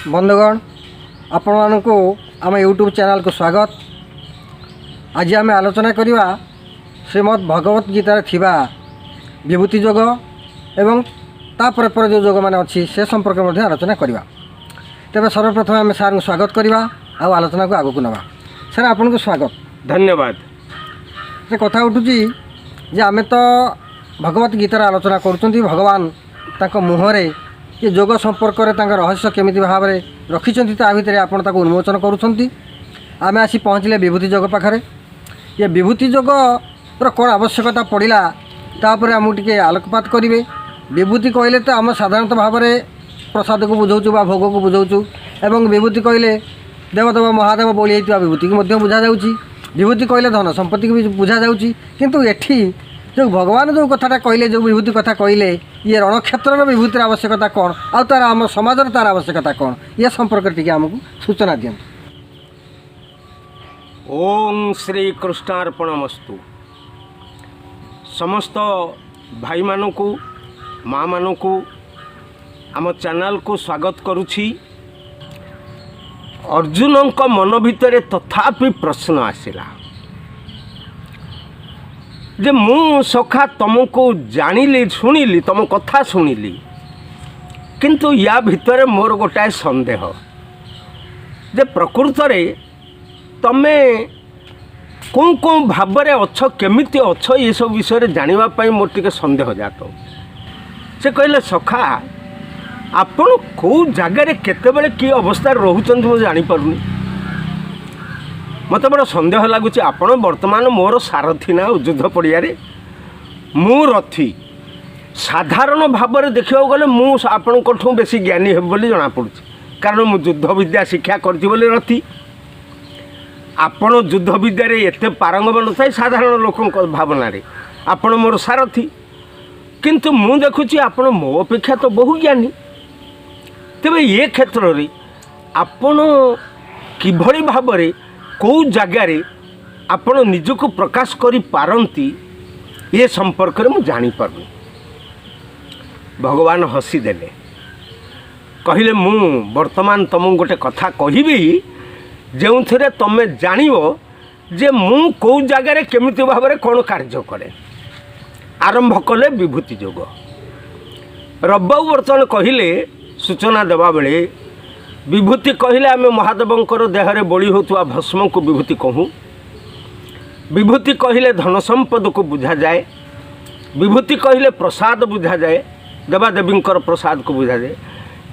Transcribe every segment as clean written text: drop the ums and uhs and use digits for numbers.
बंधुगण आपण मानक आम यूट्यूब चैनल को स्वागत। आज आम आलोचना करवा श्रीमद् भगवत गीतार थिबा विभूति जोग एवं तापर पर जो जोग मैंने अच्छी से संपर्क में आलोचना करवा। तेज सर्वप्रथम आम सार को स्वागत करवा आ आलोचना को आगक नवा। सर आपन को स्वागत। धन्यवाद। से कथा उठुची जे आम तो भगवत गीतार आलोचना करुँच भगवान तांको मुहरे ये जोग संपर्क में रहस्य केमी भाव में रखिंट ता भितर आप उन्मोचन करुँच। आम आसी पहुँचले विभूति जोग पाखे। ये विभूति जोग कौन आवश्यकता पड़ा तापर आमको टे आलोकपात करेंगे। विभूति कहले तो आम साधारणतः भाव में प्रसाद को बुझाऊँ बा भोग को बुझाऊँ एवं विभूति कहले देवदेव महादेव बोली विभूति को बुझा जाऊँगी। विभूति कहले धन संपत्ति को भी बुझा जाऊँगी। किंतु एठी जो भगवान जो कथाटा कहले जो विभूति कथा कहले ये रणक्षेत्र विभूतिर आवश्यकता कौन आ तार आम समाज तार आवश्यकता कौन ये संपर्क टी आमको सूचना दियंतु। ओम श्री कृष्णार्पणमस्तु। समस्त भाई मानकु माँ मानकु आम चैनल को स्वागत करुछि। अर्जुन का मन भितर तथापि प्रश्न आसिला जे मु सखा तुमको जानिली शुणिली तुम कथा शुणिली किंतु या भितर मोर गोटाए संदेह जे प्रकृत रे तमे कौन कौन भाव में अच्छ केमिति अच्छ ये सब विषय जानापी मोर टे संदेह जात। से कहले सखा आपण कौ जगार केतबेले कि अवस्था रोचन मुझे जानीपारूनी मत बड़ा संदेह लगुच। आपण वर्तमान मोर सारथी ना युद्ध पड़िया मु रथी साधारण भाव में देखा गले मुझे बेसी ज्ञानी हे बोली जना पड़ुछ कारण मु युद्ध विद्या शिक्षा करती बोली रथी। आपण युद्ध विद्या एते पारंगम न था साधारण लोक भावना रे आपण मोर सारथी किंतु मु देखुची आपण मो अपेक्षा तो बहु ज्ञानी। तेबे ये क्षेत्र रे आपण किभली भाव में कौ जगार आपण निजको प्रकाश करि पारंती ये संपर्क में मुझे जानीपारूनी। भगवान हसी देले कहले मु वर्तमान तुम गोटे कथा कहबी जो थे तुम जानिबो जे मु कौ जगार केमिति भाव में कौन कार्य करे। आरंभ कले विभूति जोग। रब्बाऊ वर्तमान कहले सूचना देवा बेले विभूति कहले आम महादेवंकर देहरे बोली होता भस्म को विभूति कहूँ। विभूति कहले धन संपद को बुझा जाए। विभूति कहले प्रसाद बुझा जाए देवादेवींकर प्रसाद को बुझा जाए।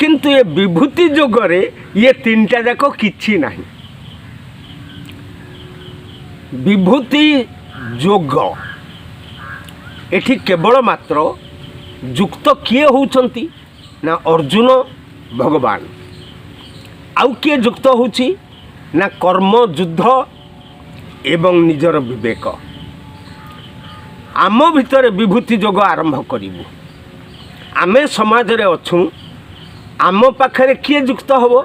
किंतु ये विभूति जोगरे ये तीनटा जाक किछि नहीं। विभूति जोग एठी केवल मात्र युक्त किए होउछंती ना अर्जुन भगवान आउ किए युक्त होउछि ना कर्म युद्ध एवं निजर विवेक। आम भितर विभूति जोग आरंभ करिबु। आमे समाज रे अछु आम पाखरे किए युक्त हबो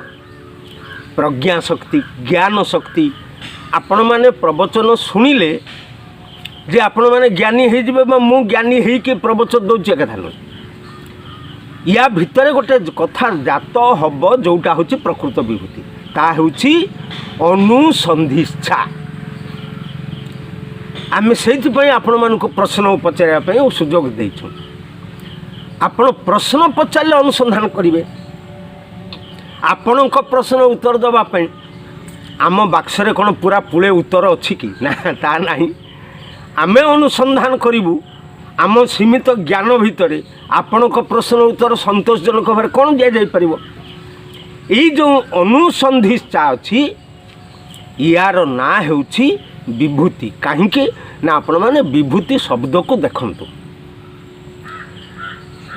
प्रज्ञा शक्ति ज्ञान शक्ति। आपण माने प्रवचन शुणिले जे आपण माने ज्ञानी हे जिबे मु ज्ञानी हे कि प्रवचन दउछि कथा न या भितर गोटे कथा जात हब जोटा हूँ प्रकृत विभूति ता हूँ अनुसंधिच्छा। आम से आपण मान प्रश्न पचार सुजोग देछुं। आपण प्रश्न पचारे अनुसंधान करेंगे। आपण प्रश्न उत्तर देवाई आम बाक्सरे कौन पूरा पुले उत्तर अच्छी कि ना ता नहीं। आमे अनुसंधान करूँ आम सीमित ज्ञान भितर आपण प्रश्न उत्तर संतोषजनक भाव कौन दि जापर। यही जो अनुसंधिच्छा अच्छी यार ना हो विभूति कहीं ना आपण मैंने विभूति शब्द को देखंतु।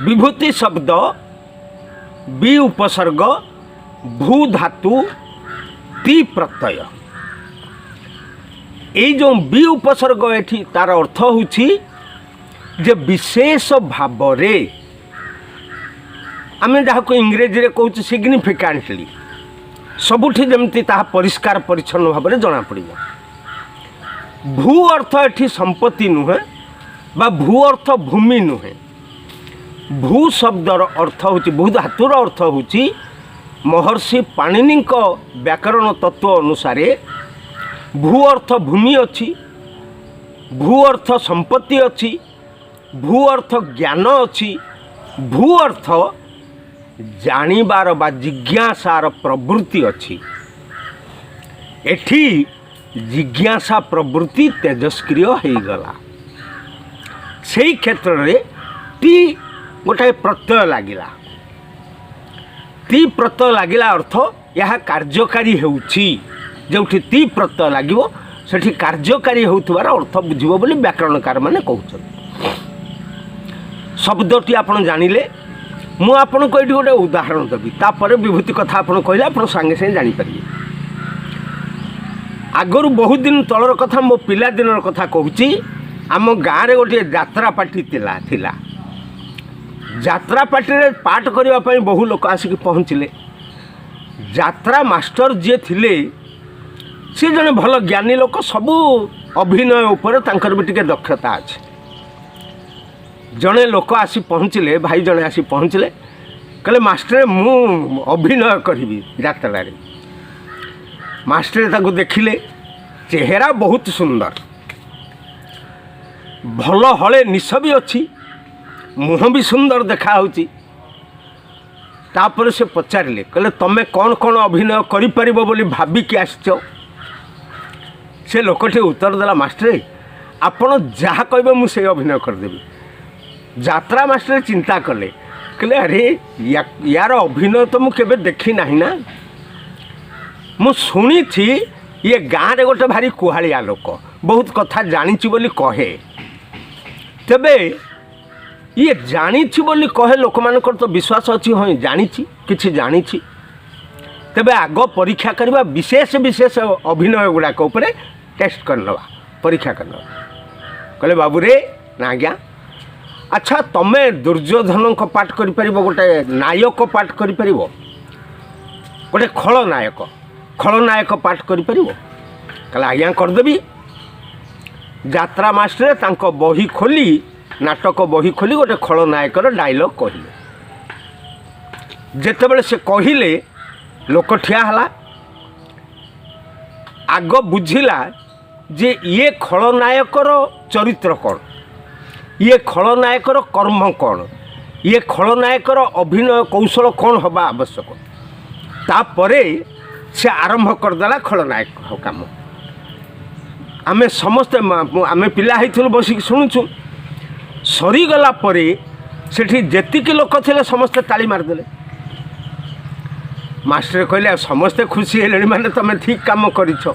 विभूति शब्द बी उपसर्ग भू धातु ती प्रत्यय। यही जो बी उपसर्ग एठी तार अर्थ होछि जे विशेष भाव रे आम जहाँ को इंग्रेजी रे कहूँ सिग्निफिकेंटली सबुठी जमती ताहा परिष्कार परिच्छन्न भाव में जना पड़िबो। भू अर्थ एठी संपत्ति नुहे बा भू अर्थ भूमि नुहे। भू शब्दर अर्थ होची भू धातुर अर्थ होची महर्षि पाणिनि व्याकरण तत्व अनुसार भू अर्थ भूमि अच्छी, भू अर्थ संपत्ति अच्छी, भू अर्थ ज्ञान अच्छी, भू अर्थ जानिबार बा जिज्ञासार प्रवृत्ति अच्छी। एठी जिज्ञासा प्रवृत्ति तेजस्क्रिय हो गला। से क्षेत्र में टी गोटाए प्रत्यय लगिला। ती प्रत्यय लगिला अर्थ यह कार्यकारी होउछि। जोठी ती प्रत्यय लागिवो सेठी कार्यकारी होउथिबार अर्थ बुझिबो बोली व्याकरणकार माने कहउछन। शब्दटी आपण जानिले मु आपण को एठी गोटे उदाहरण देबी, तापर विभूति कथा आपण कहले आपण संगे संगे जानि परिबे। आगरु बहुत दिन तलर कथा, मो पिला दिनर कथा कहूची। आम गाँव में गोटे यात्रा पार्टी थिला। यात्रा पार्टी रे पाठ करने बहु लोक आसिक पहुँचले। यात्रा मास्टर जी थिले सी जने भल ज्ञानी लोक, सबू अभिनय उपर तांकर भी टिके दक्षता अच्छे। जड़े लोक आसी पहुँचले, भाई जड़े आसी पहुँचले, कहले मास्टर मु अभिनय करी यात्रा रे। मास्टर ताको देखिले, चेहरा बहुत सुंदर, भल हले निश भी अच्छी, मुह भी सुंदर देखा होची। तापर से पचारे, कहले तमें कौन कौन अभिनय करि बोली भाविकी आसच। से लोकटी उत्तर देला, मास्टर आपण जहाँ कहे मुझे अभिनय करदेवी। यात्रा मास्टर चिंता कले, कहले अरे यार अभिनय तो मुझे देखी ना ना, मु शुणी थी ये गाँव रे गोटे भारी कुहाड़िया लोक, बहुत कथा जानी बोली कहे। तेबे ये जानी बोली कहे लोक मानकर तो विश्वास अच्छी, हाँ जानी किछि जानी। तेबे आग परीक्षा करवा, विशेष विशेष अभिनय गुड़ाक उपरे टेस्ट करनवा, परीक्षा करनवा। कहले बाबू रे ना आज्ञा, अच्छा तमे दुर्योधन को पाठ करि परिबो, गोटे नायक पाठ करि परिबो, गोटे खलनायक पाठ करि परिबो? कहले आज्ञा करदेवी। यात्रा मास्टर तांको बही खोली, नाटक बही खोली गोटे खलनायकर डायलॉग कहले। जेतेबेले से कहले लोक ठिया हला। आग बुझिला जे ये खलनायकर चरित्र कौन, ये खलनायकर कर्म कौन, ये खलनायकर अभिनय कौशल कौन हवा आवश्यक। तापरे से आरंभ करदेला खलनायक काम। आमे समस्ते आमे पिला होइथिलु बसिक शुणुछु। सरीगला परे सेठी जेतिकी लोक थिले समस्ते ताली मारदेले। मास्टर कहले समस्ते खुशी हेले माने तमे ठीक काम करिछ,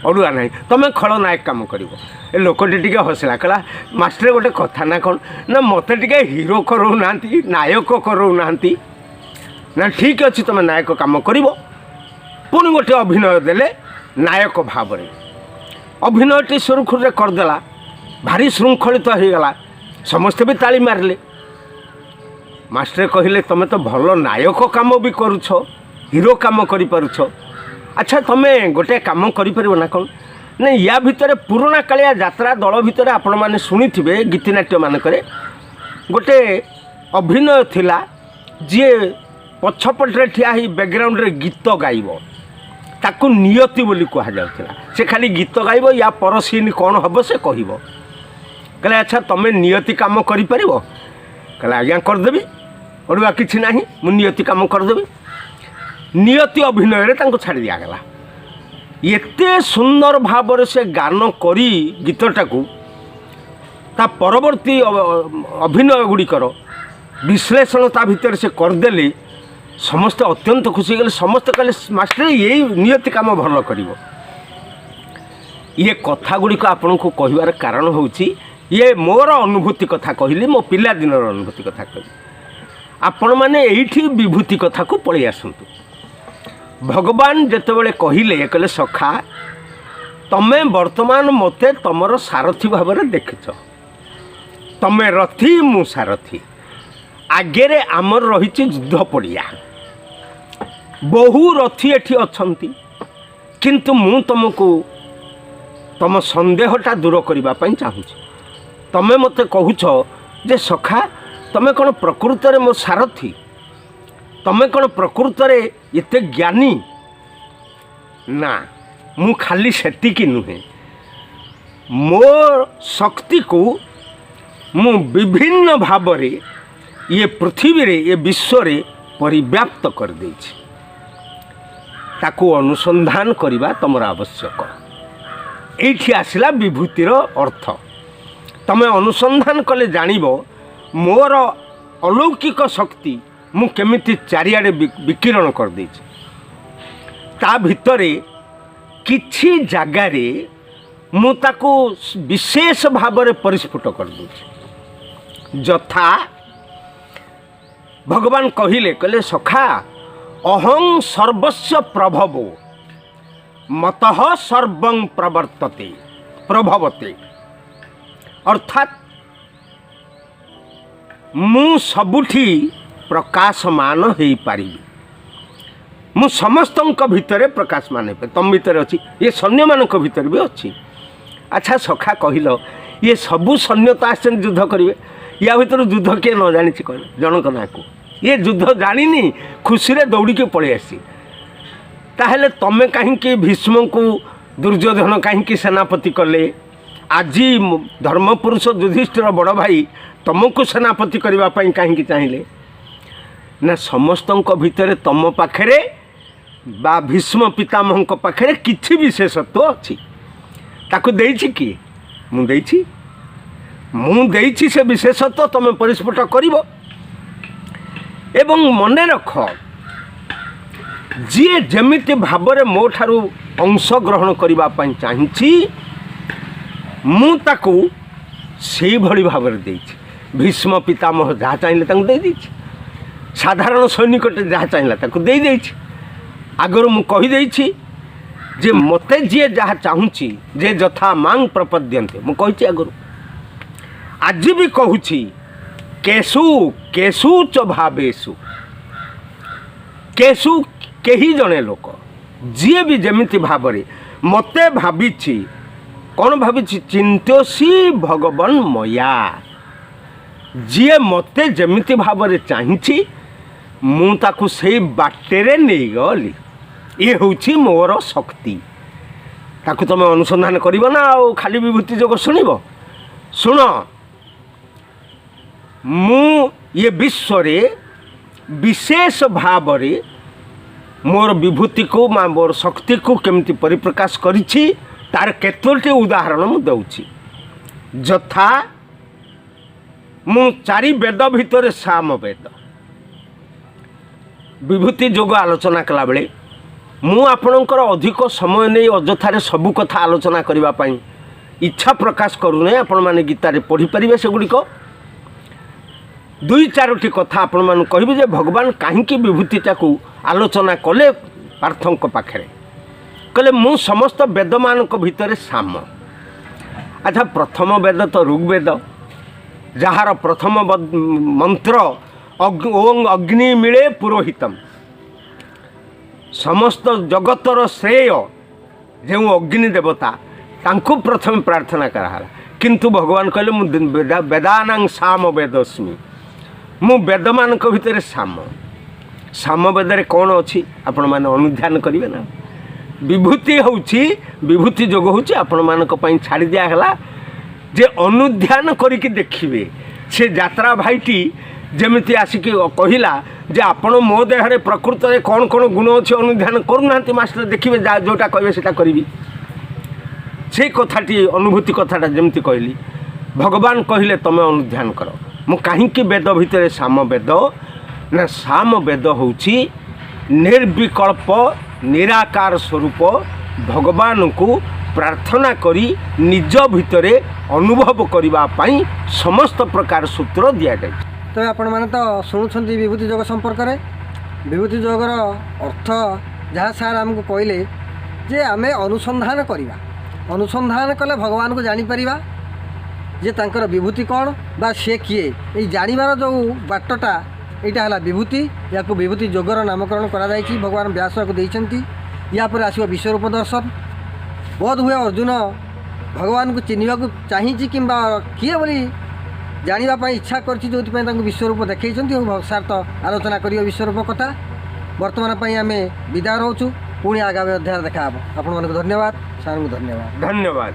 अड़ुआ नहीं तमें खलनायक काम कर। लोकटी टे हसला, कहला मास्टर गोटे कथा ना कौन ना मत टे हिरो करो ना, नायक करो ना, ठीक अच्छे तुम नायक काम कर। पुणी गोटे अभिनय देले नायक भाव में, अभिनयटी सुरुखुरे करदेला, भारी श्रृंखलित हो गला, समस्ते भी ताली मारले। मास्टर कहले तुम तो भल नायक काम भी करुछ, हिरो काम कर पारुछ। अच्छा तुम्हें गोटे काम कर ना कौन ना, या भितर पुराणा कालिया यात्रा दल भितर आपण मैंने शुणी थे गीतिनाट्य मानक गोटे अभिनय थिला, जी पछपटे ठिया ही बैकग्राउंड रे गीत गाइब, ताकू नियति बोली कह जाउथिला। से खाली गीत गाइब, या पर सीन कौन हम से कहब। कहले अच्छा तुम्हें नियति काम कर पारिबो? कहले आज्ञा करदेवी, अड़ुआ किछि नाही, मु नियति काम करदेवी। नियति अभिनय रे तांको छाड़ी दियागला। एते सुंदर भाव से गान करी गीतटाकू ता परवर्ती अभिनय गुड़िकर विश्लेषण ता भितर से करदेले। समस्त अत्यंत खुशी गले, समस्त कहले मास्टर यही नियति काम भल करिवो। ये कथा गुड़िक आपन को कहिबार कारण होउची, ये मोर अनुभूति कथा कहली, मो पिला दिनर अनुभूति कथा कहली। आपण माने एठी विभूति कथा को पळि आसंतु। भगवान जेतेबेले कहिले, कहले सखा तमे वर्तमान मते तमर सारथी भाव में देखिछ, तमे रथी मु सारथी, आगे आमर रही युद्ध पड़िया, बहु रथी एठी अछंती, किंतु मु तुमको तम संदेहटा दूर करने चाहूँ। तमे मते कहूछ जे सखा तमे कौन प्रकृत में मो सारथी? ତମେ କ'ଣ ପ୍ରକୃତରେ ଏତେ ଜ୍ଞାନୀ? ନା, ମୁଁ ଖାଲି ସେତିକି ନୁହେଁ, ମୋ ଶକ୍ତିକୁ ମୁଁ ବିଭିନ୍ନ ଭାବରେ ଏ ପୃଥିବୀରେ ଏ ବିଶ୍ୱରେ ପରିବ୍ୟାପ୍ତ କରିଦେଇଛି। ତାକୁ ଅନୁସନ୍ଧାନ କରିବା ତୁମର ଆବଶ୍ୟକ। ଏଇଠି ଆସିଲା ବିଭୂତିର ଅର୍ଥ। ତମେ ଅନୁସନ୍ଧାନ କଲେ ଜାଣିବ ମୋର ଅଲୌକିକ ଶକ୍ତି ମୁଁ କେମିତି ଚାରିଆଡ଼େ ବିକିରଣ କରିଦେଇଛି। ତା ଭିତରେ କିଛି ଜାଗାରେ ମୁଁ ତାକୁ ବିଶେଷ ଭାବରେ ପରିସ୍ଫୁଟ କରିଦେଉଛି। ଯଥା ଭଗବାନ କହିଲେ ସଖା ଅହଂ ସର୍ବସ୍ୟ ପ୍ରଭବୋ ମତଃ ସର୍ବଂ ପ୍ରଭବତେ, ଅର୍ଥାତ୍ ମୁଁ ସବୁଠି ପ୍ରକାଶମାନ ହେଇପାରିବି। ମୁଁ ସମସ୍ତଙ୍କ ଭିତରେ ପ୍ରକାଶମାନ ହେଇପାରିବି। ତମ ଭିତରେ ଅଛି, ଏ ସୈନ୍ୟମାନଙ୍କ ଭିତରେ ବି ଅଛି। ଆଚ୍ଛା ସଖା କହିଲ, ଇଏ ସବୁ ସୈନ୍ୟ ତ ଆସିଛନ୍ତି ଯୁଦ୍ଧ କରିବେ, ୟା ଭିତରୁ ଯୁଦ୍ଧ କିଏ ନ ଜାଣିଛି କହିଲ? ଜଣଙ୍କ ନାଁକୁ ଇଏ ଯୁଦ୍ଧ ଜାଣିନି, ଖୁସିରେ ଦୌଡ଼ିକି ପଳେଇ ଆସିଛି। ତାହେଲେ ତମେ କାହିଁକି ଭୀଷ୍ମଙ୍କୁ ଦୁର୍ଯ୍ୟୋଧନ କାହିଁକି ସେନାପତି କଲେ? ଆଜି ଧର୍ମପୁରୁଷ ଯୁଧିଷ୍ଠିର ବଡ଼ ଭାଇ ତମକୁ ସେନାପତି କରିବା ପାଇଁ କାହିଁକି ଚାହିଁଲେ? ନା, ସମସ୍ତଙ୍କ ଭିତରେ ତମ ପାଖରେ ବା ଭୀଷ୍ମ ପିତାମହଙ୍କ ପାଖରେ କିଛି ବିଶେଷତ୍ୱ ଅଛି। ତାକୁ ଦେଇଛି କିଏ? ମୁଁ ଦେଇଛି। ମୁଁ ଦେଇଛି ସେ ବିଶେଷତ୍ୱ ତମେ ପରିସ୍ଫୁଟ କରିବ। ଏବଂ ମନେ ରଖ, ଯିଏ ଯେମିତି ଭାବରେ ମୋ ଠାରୁ ଅଂଶଗ୍ରହଣ କରିବା ପାଇଁ ଚାହିଁଛି, ମୁଁ ତାକୁ ସେଇଭଳି ଭାବରେ ଦେଇଛି। ଭୀଷ୍ମ ପିତାମହ ଯାହା ଚାହିଁଲେ ତାଙ୍କୁ ଦେଇଦେଇଛି। ସାଧାରଣ ସୈନିକଟେ ଯାହା ଚାହିଁଲା ତାକୁ ଦେଇଦେଇଛି। ଆଗରୁ ମୁଁ କହିଦେଇଛି ଯେ ମୋତେ ଯିଏ ଯାହା ଚାହୁଁଛି, ଯେ ଯଥା ମାଂ ପ୍ରପଦ୍ୟନ୍ତେ, ମୁଁ କହିଛି ଆଗରୁ। ଆଜି ବି କହୁଛି, କେଷୁ କେଷୁ ଚ ଭାବେଷୁ, କେଷୁ କେହି ଜଣେ ଲୋକ ଯିଏ ବି ଯେମିତି ଭାବରେ ମୋତେ ଭାବିଛି। କ'ଣ ଭାବିଛି? ଚିନ୍ତୋଷୀ ଭଗବନ୍ ମୟା, ଯିଏ ମୋତେ ଯେମିତି ଭାବରେ ଚାହିଁଛି ମୁଁ ତାକୁ ସେଇ ବାଟରେ ନେଇଗଲି। ଇଏ ହେଉଛି ମୋର ଶକ୍ତି। ତାକୁ ତୁମେ ଅନୁସନ୍ଧାନ କରିବ ନା ଆଉ ଖାଲି ବିଭୂତି ଯୋଗ ଶୁଣିବ? ଶୁଣ, ମୁଁ ଏ ବିଶ୍ୱରେ ବିଶେଷ ଭାବରେ ମୋର ବିଭୂତିକୁ ବା ମୋର ଶକ୍ତିକୁ କେମିତି ପରିପ୍ରକାଶ କରିଛି ତାର କେତୋଟି ଉଦାହରଣ ମୁଁ ଦେଉଛି। ଯଥା ମୁଁ 4 ବେଦ ଭିତରେ ସାମ ବେଦ। ବିଭୂତି ଯୋଗ ଆଲୋଚନା କଲାବେଳେ ମୁଁ ଆପଣଙ୍କର ଅଧିକ ସମୟ ନେଇ ଅଯଥାରେ ସବୁ କଥା ଆଲୋଚନା କରିବା ପାଇଁ ଇଚ୍ଛା ପ୍ରକାଶ କରୁନାହିଁ। ଆପଣମାନେ ଗୀତାରେ ପଢ଼ିପାରିବେ ସେଗୁଡ଼ିକ। 2-4ଟି କଥା ଆପଣମାନଙ୍କୁ କହିବି ଯେ ଭଗବାନ କାହିଁକି ବିଭୂତିଟାକୁ ଆଲୋଚନା କଲେ ପାର୍ଥଙ୍କ ପାଖରେ। କହିଲେ ମୁଁ ସମସ୍ତ ବେଦମାନଙ୍କ ଭିତରେ ସାମ। ଆଚ୍ଛା, ପ୍ରଥମ ବେଦ ତ ଋଗ୍ବେଦ, ଯାହାର ପ୍ରଥମ ମନ୍ତ୍ର ଓଂ ଅଗ୍ନି ମିଳେ ପୁରୋହିତମ୍। ସମସ୍ତ ଜଗତର ଶ୍ରେୟ ଯେଉଁ ଅଗ୍ନି ଦେବତା, ତାଙ୍କୁ ପ୍ରଥମେ ପ୍ରାର୍ଥନା କରାହେଲା। କିନ୍ତୁ ଭଗବାନ କହିଲେ ମୁଁ ବେଦାନାଂ ସାମ ବେଦସ୍ମି, ମୁଁ ବେଦମାନଙ୍କ ଭିତରେ ସାମ। ସାମ ବେଦରେ କ'ଣ ଅଛି ଆପଣମାନେ ଅନୁଧ୍ୟାନ କରିବେ ନା। ବିଭୂତି ହେଉଛି, ବିଭୂତି ଯୋଗ ହେଉଛି ଆପଣମାନଙ୍କ ପାଇଁ ଛାଡ଼ି ଦିଆହେଲା ଯେ ଅନୁଧ୍ୟାନ କରିକି ଦେଖିବେ। ସେ ଯାତ୍ରା ଭାଇଟି ଯେମିତି ଆସିକି କହିଲା ଯେ ଆପଣ ମୋ ଦେହରେ ପ୍ରକୃତରେ କ'ଣ କ'ଣ ଗୁଣ ଅଛି ଅନୁଧ୍ୟାନ କରୁନାହାନ୍ତି ମାଷ୍ଟର, ଦେଖିବେ ଯେଉଁଟା କହିବେ ସେଇଟା କରିବି। ସେଇ କଥାଟି ଅନୁଭୂତି କଥାଟା ଯେମିତି କହିଲି, ଭଗବାନ କହିଲେ ତମେ ଅନୁଧ୍ୟାନ କର। ମୁଁ କାହିଁକି ବେଦ ଭିତରେ ସାମ ବେଦ? ନା, ସାମ ବେଦ ହେଉଛି ନିର୍ବିକଳ୍ପ ନିରାକାର ସ୍ୱରୂପ ଭଗବାନଙ୍କୁ ପ୍ରାର୍ଥନା କରି ନିଜ ଭିତରେ ଅନୁଭବ କରିବା ପାଇଁ ସମସ୍ତ ପ୍ରକାର ସୂତ୍ର ଦିଆଯାଇଛି। ତେବେ ଆପଣମାନେ ତ ଶୁଣୁଛନ୍ତି ବିଭୂତି ଯୋଗ ସମ୍ପର୍କରେ। ବିଭୂତି ଯୋଗର ଅର୍ଥ ଯାହା ସାର୍ ଆମକୁ କହିଲେ ଯେ ଆମେ ଅନୁସନ୍ଧାନ କରିବା। ଅନୁସନ୍ଧାନ କଲେ ଭଗବାନଙ୍କୁ ଜାଣିପାରିବା ଯେ ତାଙ୍କର ବିଭୂତି କ'ଣ ବା ସେ କିଏ। ଏଇ ଜାଣିବାର ଯେଉଁ ବାଟଟା ଏଇଟା ହେଲା ବିଭୂତି। ୟାକୁ ବିଭୂତି ଯୋଗର ନାମକରଣ କରାଯାଇଛି, ଭଗବାନ ବ୍ୟାସ ୟାକୁ ଦେଇଛନ୍ତି। ୟା ପରେ ଆସିବ ବିଶ୍ୱରୂପ ଦର୍ଶନ। ବୋଧ ହୁଏ ଅର୍ଜୁନ ଭଗବାନଙ୍କୁ ଚିହ୍ନିବାକୁ ଚାହିଁଛି କିମ୍ବା କିଏ ବୋଲି ଜାଣିବା ପାଇଁ ଇଚ୍ଛା କରିଛି, ଯେଉଁଥିପାଇଁ ତାଙ୍କୁ ବିଶ୍ୱରୂପ ଦେଖାଇଛନ୍ତି ଓ ସାର୍ ତ ଆଲୋଚନା କରିବ ବିଶ୍ୱରୂପ କଥା। ବର୍ତ୍ତମାନ ପାଇଁ ଆମେ ବିଦାୟ ରହୁଛୁ। ପୁଣି ଆଗାମୀ ଅଧ୍ୟାୟରେ ଦେଖା ହେବ। ଆପଣମାନଙ୍କୁ ଧନ୍ୟବାଦ, ସାର୍ଙ୍କୁ ଧନ୍ୟବାଦ। ଧନ୍ୟବାଦ।